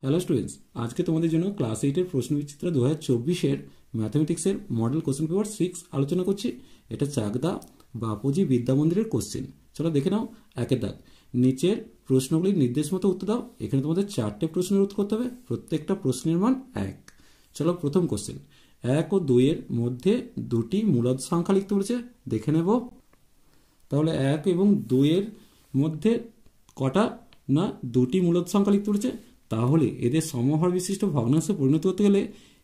Hello students, আজকে তোমাদের জন্য ক্লাস 8-এর প্রশ্নবিচিত্র 2024-এর ম্যাথমেটিক্সের মডেল কোশ্চেন পেপার 6 আলোচনা করছি। এটা চাকদা বাপুজি বিদ্যা মন্দিরের কোশ্চেন। চলো দেখে নাও। একের দাগ, নিচের প্রশ্নগুলির নির্দেশ মতো উত্তর দাও। এখানে তোমাদের 4টে প্রশ্নের উত্তর করতে হবে, প্রত্যেকটা প্রশ্নের মান 1। চলো প্রথম কোশ্চেন, 1 ও 2 এর মধ্যে দুটি মূলদ সংখ্যা লিখতে বলেছে, দেখে নেব। তাহলে 1 এবং 2 এর মধ্যে কটা না দুটি মূলদ সংখ্যা লিখতে বলেছে, তাহলে এদের সমহর বিশিষ্ট ভগ্নাংশে পরিণত করতে গেলে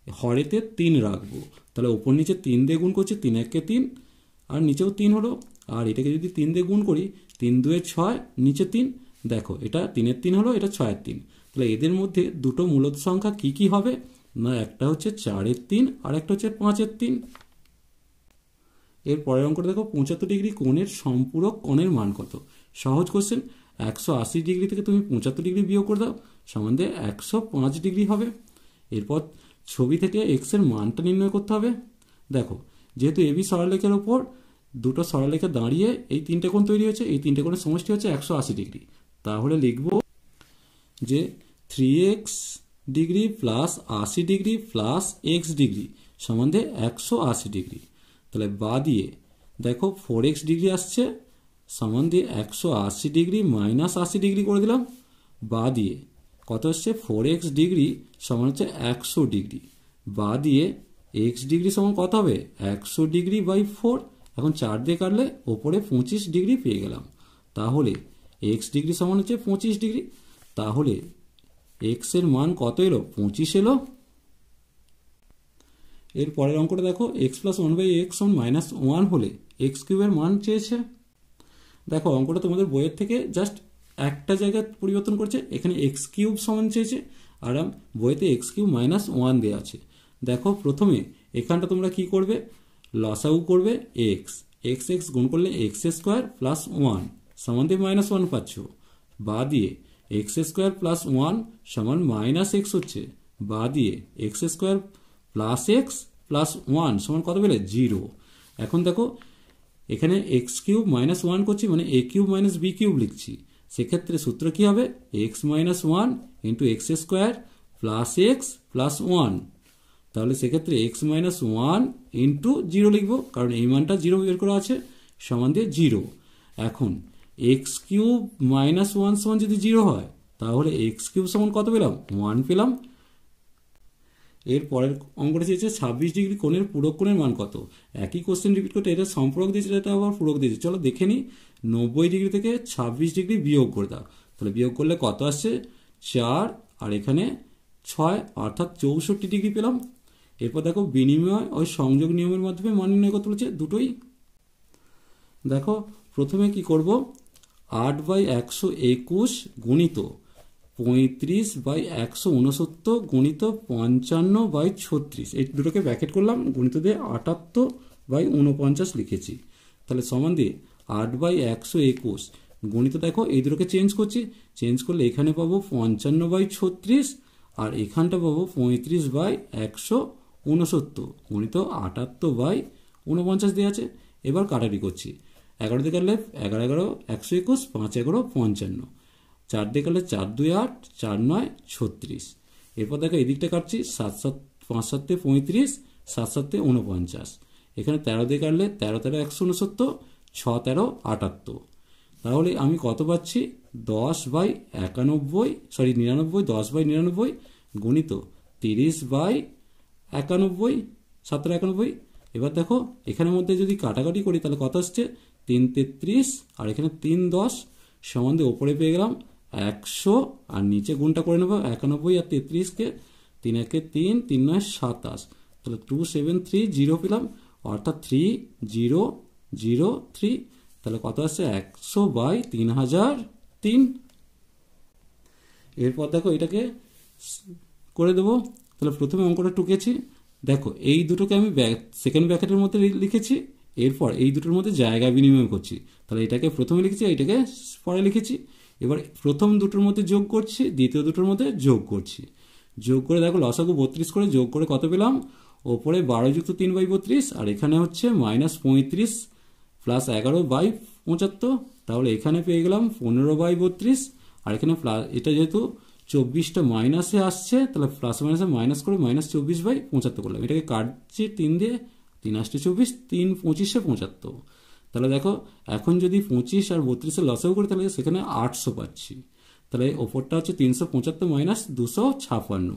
হরেতে 3 রাখবো। তাহলে ওপর নিচে 3 দিয়ে গুণ করছি, 3 1 3 আর নিচেও 3 হলো। আর এটাকে যদি 3 দিয়ে গুণ করি, 3 2 6, নিচে 3, দেখো এটা 3 এর 3 হলো, এটা 6 এর 3। তাহলে এদের মধ্যে দুটো মূলদ সংখ্যা কি কি হবে না, একটা হচ্ছে 4 এর 3 আর একটা হচ্ছে 5 এর 3। এর পরের অঙ্কটা দেখো, 75 ডিগ্রি কোণের সম্পূরক কোণের মান কত। সহজ কোশ্চেন, 180 ডিগ্রি থেকে তুমি 75 ডিগ্রি বিয়োগ করে দাও, সমান দিয়ে 105 ডিগ্রি হবে। এরপর ছবি থেকে এক্স এর মানটা নির্ণয় করতে হবে। দেখো, যেহেতু এবি সরলরেখার ওপর দুটো সরলরেখা দাঁড়িয়ে এই তিনটে কোণ তৈরি হয়েছে, এই তিনটে কোণের সমষ্টি হচ্ছে 180 ডিগ্রি। তাহলে লিখব যে 3x degree plus 80 degree plus x degree সমান দিয়ে 180 ডিগ্রি। তাহলে বা দিয়ে দেখো 4x ডিগ্রি আসছে, সমান দিয়ে 180 ডিগ্রি মাইনাস 80 ডিগ্রি করে দিলাম। বা দিয়ে কত হচ্ছে 4x ডিগ্রি সমান হচ্ছে 100 ডিগ্রি। বা দিয়ে x ডিগ্রি সমান কত হবে 100 ডিগ্রি বাই 4। এখন 4 দিয়ে কাটলে ওপরে 25 ডিগ্রি পেয়ে গেলাম। তাহলে x ডিগ্রি সমান হচ্ছে 25 ডিগ্রি। তাহলে x এর মান কত এলো, 25 এলো। এর পরের অঙ্কটা দেখো, x প্লাস 1/x সমান -1 হলে x কিউবের মান চেয়েছে। দেখো অঙ্কটা তোমাদের বইয়ের থেকে জাস্ট একটা জায়গায় পরিবর্তন করছে, এখানে এক্স কিউব সমান চেয়েছে আর বইতে এক্স কিউব -1 দেওয়া আছে। দেখো প্রথমে এখানটা তোমরা কি করবে, লসাগু করবে এক্স, এক্স এক্স গুণ করলে এক্স স্কোয়ার প্লাস 1 সমান দিয়ে -1 পাচ্ছ। বা দিয়ে এক্স স্কোয়ার প্লাস 1 সমান -x হচ্ছে। বা দিয়ে x square plus x plus 1 সমান কত পেলে 0। এখন দেখো এখানে এক্স কিউব -1 করছি, মানে এ কিউব মাইনাস বি কিউব লিখছি। সেক্ষেত্রে সূত্র কি হবে, x minus 1 into x square plus x plus 1। তাহলে সেক্ষেত্রে এক্স মাইনাস 1 ইন্টু 0 লিখবো, কারণ এই মানটা 0 বের করা আছে, সমান দিয়ে 0। এখন এক্স কিউব -1 সমান যদি 0 হয়, তাহলে এক্স কিউব সমান কত পেলাম 1 পেলাম। এর পরের অঙ্কটা চেয়েছে 26 ডিগ্রি কোণের পূরক কোণের মান কত। একই কোশ্চেন রিপিট করতে, এটা সম্পূরক দিয়েছে, এটা আবার পূরক দিয়েছে। চলো দেখে নিই, 90 ডিগ্রি থেকে 26 ডিগ্রি বিয়োগ করে দাও। তাহলে বিয়োগ করলে কত আসছে 4 আর এখানে 6, অর্থাৎ 64 ডিগ্রি পেলাম। এরপর দেখো বিনিময় ও সংযোগ নিয়মের মাধ্যমে মান নির্ণয় করতে বলেছে দুটোই। দেখো প্রথমে কি করব, 8/121 গুণিত 35/169 গুণিত 55/36, এই দুটোকে ব্র্যাকেট করলাম, গুণিত দিয়ে 78/49 লিখেছি। তাহলে সমান দিয়ে 8/121 গুণিত, দেখো এই দুটোকে চেঞ্জ করছি, চেঞ্জ করলে এখানে পাবো 55/36 আর এখানটা পাবো 35/169 গুণিত 78/49 দিয়ে আছে। এবার কাটারি করছি, 11 দিয়ে কাটলে 11 11 121, 5 11 55, 4 দিয়ে কাটলে 4 2 8, 4 9 36। এরপর দেখো এই দিকটা কাটছি, 7 7 5 7 35, 7 7 49। এখানে 13 দিয়ে কাটলে 13 13 169, 6 13 78। তাহলে আমি কত পাচ্ছি 10/91, সরি 99, 10/99 গুণিত 30/91, 1791। এবার দেখো এখানের মধ্যে যদি কাটাকাটি করি, তাহলে কত আসছে 3 33 আর এখানে 3 10 সমান দিয়ে ওপরে পেয়ে গেলাম 100 আর নিচে গুণটা করে নেবো 91 আর 33-কে, 3 1 3 3 9 27। তাহলে 2730 পেলাম, অর্থাৎ 3003। তাহলে কত আসছে 100/3003। এরপর দেখো এটাকে করে দেবো। তাহলে প্রথমে অঙ্কটা টুকেছি, দেখো এই দুটোকে আমি সেকেন্ড ব্র্যাকেটের মধ্যে লিখেছি, এরপর এই দুটোর মধ্যে জায়গা বিনিময় করছি। তাহলে এটাকে প্রথমে লিখেছি, এইটাকে পরে লিখেছি। এবার প্রথম দুটোর মধ্যে যোগ করছি, দ্বিতীয় দুটোর মধ্যে যোগ করছি। যোগ করে দেখো লসাগু 32 করে যোগ করে কত পেলাম, ওপরে 12 যুক্ত 3/32 আর এখানে হচ্ছে -35 প্লাস 11/75। তাহলে এখানে পেয়ে গেলাম 15/32 আর এখানে এটা যেহেতু 24টা মাইনাসে আসছে, তাহলে প্লাস মাইনাসে মাইনাস করে -24/75 করলাম। এটাকে কাটছি 3 দিয়ে, 3 × 24, 3 × 25 = 75। তাহলে দেখো এখন যদি 25 আর 32 লসাগু করি তাহলে সেখানে 800 পাচ্ছি। তাহলে ওপরটা হচ্ছে 375 - 256,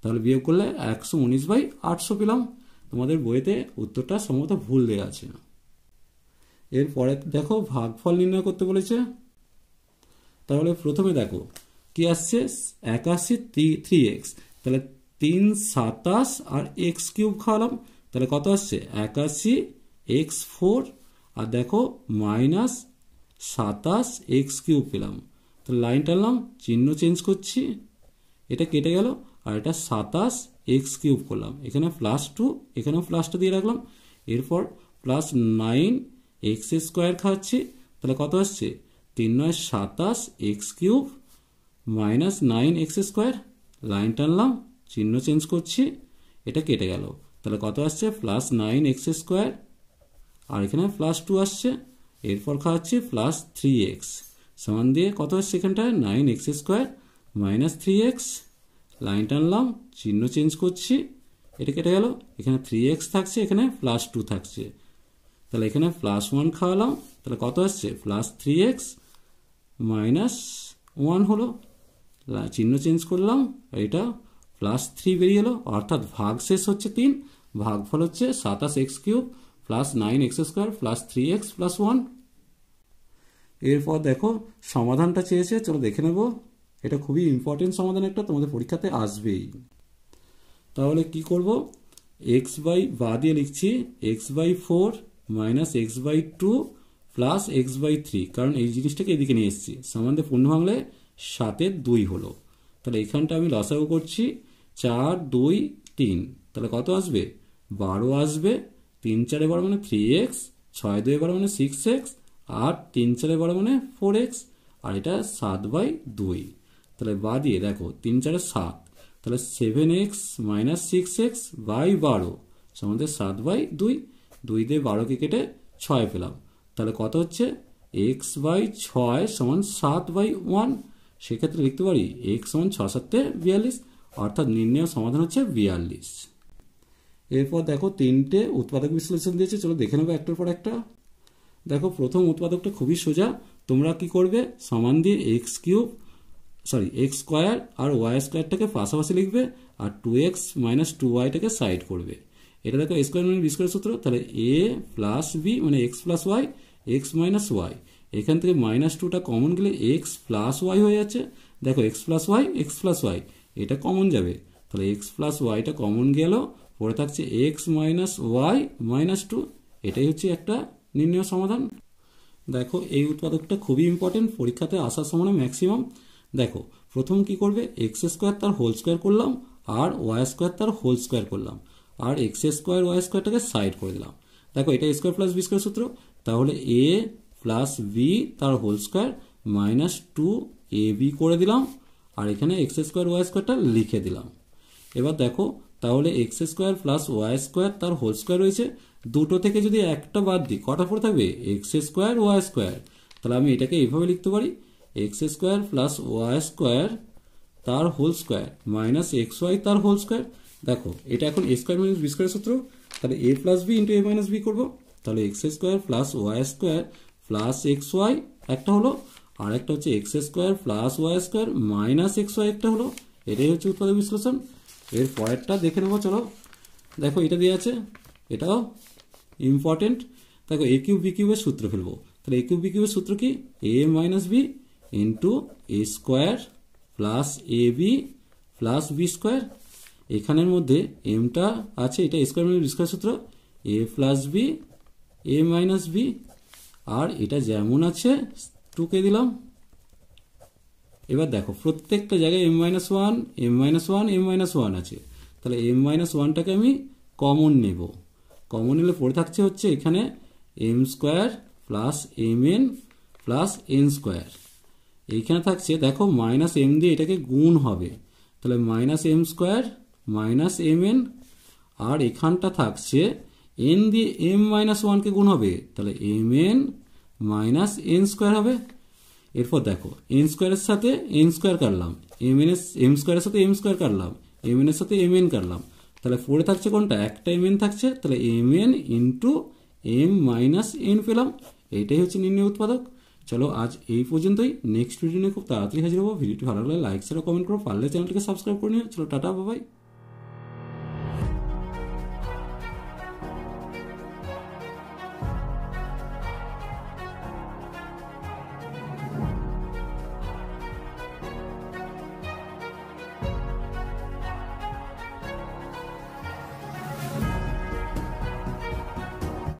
তাহলে বিয়োগ করলে 119/800 পেলাম। তোমাদের বইতে উত্তরটা সম্ভবত ভুল দেওয়া আছে। এরপরে দেখো ভাগফল নির্ণয় করতে বলেছে। তাহলে প্রথমে দেখো কি আসছে, 81 3x, তাহলে 3 27 আর x³ খাওয়ালাম, তাহলে কত আসছে 81 x4, আর দেখো -27 x³ পেলাম। তো লাইন টানলাম, চিহ্ন চেঞ্জ করছি, এটা কেটে গেল, আর এটা 27 x³ করলাম, এখানে +2, এখানেও +টা দিয়ে রাখলাম। এরপর +9 x² খাওয়াচ্ছি, তাহলে কত আসছে 3 × 9 = 27 x³ -9 x², লাইন টানলাম, চিহ্ন চেঞ্জ করছি, এটা কেটে গেল, তাহলে কত আসছে +9 x², আর এখানে +2 আসছে। এরপর খাওয়াচ্ছি +3x, সমান দিয়ে কত আসছে এখানটায় 9 x² -3x, লাইন টানলাম, চিহ্ন চেঞ্জ করছি, এটা কেটে গেল, এখানে 3x থাকছে, এখানে +2 থাকছে, তাহলে এখানে +1 খাওয়ালাম, তাহলে কত আসছে +3x -1 হলো, চিহ্ন চেঞ্জ করলাম, এটা +3 বেরিয়ে এলো, অর্থাৎ ভাগ শেষ হচ্ছে 3, ভাগফল হচ্ছে 27 x³ +9 x² +3x +1। এরপর দেখো সমাধানটা চেয়েছে, চলো দেখে নেব। এটা খুবই ইম্পর্টেন্ট সমাধান, একটা তোমাদের পরীক্ষাতে আসবেই। তাহলে কি করব, বা দিয়ে লিখছি x/4 - x/2 + x/3, কারণ এই জিনিসটাকে এদিকে নিয়ে এসেছি, সমান দিয়ে পূর্ণ ভাঙলে 7 × 2 হলো। তাহলে এখানটা আমি লসাগু করছি, 4 2 3, তাহলে কত আসবে 12 আসবে, 3 4 12 মানে 3x, 6 2 12 মানে 6x, আর 3 4 12 মানে 4x, আর এটা 7/2। তাহলে বা দিয়ে দেখো 3 4 7, তাহলে 7x - 6x / 12 সমান 7/2, 2 দিয়ে 12কে কেটে 6 পেলাম, তাহলে কত হচ্ছে x/6 সমান 7/1। সেক্ষেত্রে লিখতে পারি x সমান 6 7 42, অর্থাৎ নির্ণয় সমাধান হচ্ছে 42। এরপর দেখো তিনটে উৎপাদক বিশ্লেষণ দিয়েছে, চলো দেখে নেবো একটার পর একটা। দেখো প্রথম উৎপাদকটা খুবই সোজা, তোমরা কি করবে, সমান দিয়ে x² আর y² পাশাপাশি লিখবে, আর 2x - 2y সাইড করবে। এটা দেখো a² - b² সূত্র, তাহলে a + b মানে x + y, x - y, এখান থেকে -2টা কমন গেলে x + y হয়ে যাচ্ছে। দেখো x + y, x + y, এটা কমন যাবে, তাহলে x + y কমন গেল, পরে থাকছে x - y - 2, এটাই হচ্ছে একটা নির্ণয় সমাধান। দেখো এই উৎপাদকটা খুবই ইম্পর্টেন্ট, পরীক্ষাতে আসার সময় ম্যাক্সিমাম। দেখো প্রথম কি করবে, x² তার হোল স্কোয়ার করলাম, আর y² তার হোল স্কোয়ার করলাম, আর x² y² সাইড করে দিলাম। দেখো এটা a² + b² সূত্র, তাহলে a + b তার হোল স্কোয়ার -2ab করে দিলাম, আর এখানে x² y² লিখে দিলাম। এবার দেখো তাহলে x² + y² তার হোল স্কোয়ার রয়েছে, দুটো থেকে যদি একটা বাদ দিই কটা পড়ে থাকবে x² y², তাহলে আমি এটাকে এইভাবে লিখতে পারি x² + y² তার হোল স্কোয়ার -xy তার হোল স্কোয়ার। দেখো এটা এখন a² - b² সূত্র, তাহলে a + b × a - b করবো, তাহলে x² + y² + xy একটা হলো, আর একটা হচ্ছে x² + y² - xy একটা হলো। এটাই হচ্ছে উৎপাদক বিশ্লেষণ। এর পরেরটা দেখে নেবো, চলো। দেখো এটা দিয়ে আছে, এটাও ইম্পর্টেন্ট। দেখো a³ b³ এর সূত্র ফেলবো, তাহলে a³ b³ এর সূত্র কি, a - b × a² + ab + b²। এখানের মধ্যে mটা আছে, এটা a² - b² সূত্র, a + b a - b, আর এটা যেমন আছে 2কে দিলাম। এবার দেখো প্রত্যেকটা জায়গায় m - 1 m - 1 m - 1 আছে, তাহলে m - 1টাকে আমি কমন নেব। কমন নিলে পড়ে থাকছে হচ্ছে এখানে m² + mn + n², এইখানে থাকছে দেখো -m দিয়ে এটাকে গুণ হবে, তাহলে -m² - mn, আর এখানটা থাকছে n দিয়ে m - 1কে গুণ হবে, তাহলে mn - n² হবে। এরপর দেখো এন স্কোয়ারের সাথে এন স্কোয়ার কাটলাম, এম স্কোয়ারের সাথে এম স্কোয়ার কাটলাম, এম এর সাথে এম এন কাটলাম, তাহলে পড়ে থাকছে কোনটা, একটা এম এন থাকছে, তাহলে M N into M minus N পেলাম। এইটাই হচ্ছে নির্ণয় উৎপাদক। চলো আজ এই পর্যন্তই, নেক্সট ভিডিও নিয়ে খুব তাড়াতাড়ি হাজির হবো। ভিডিওটি ভালো লাগলে লাইক শেয়ার কমেন্ট করো, পারলে চ্যানেলটিকে সাবস্ক্রাইব করে নিও। চলো টাটা, বাই বাই।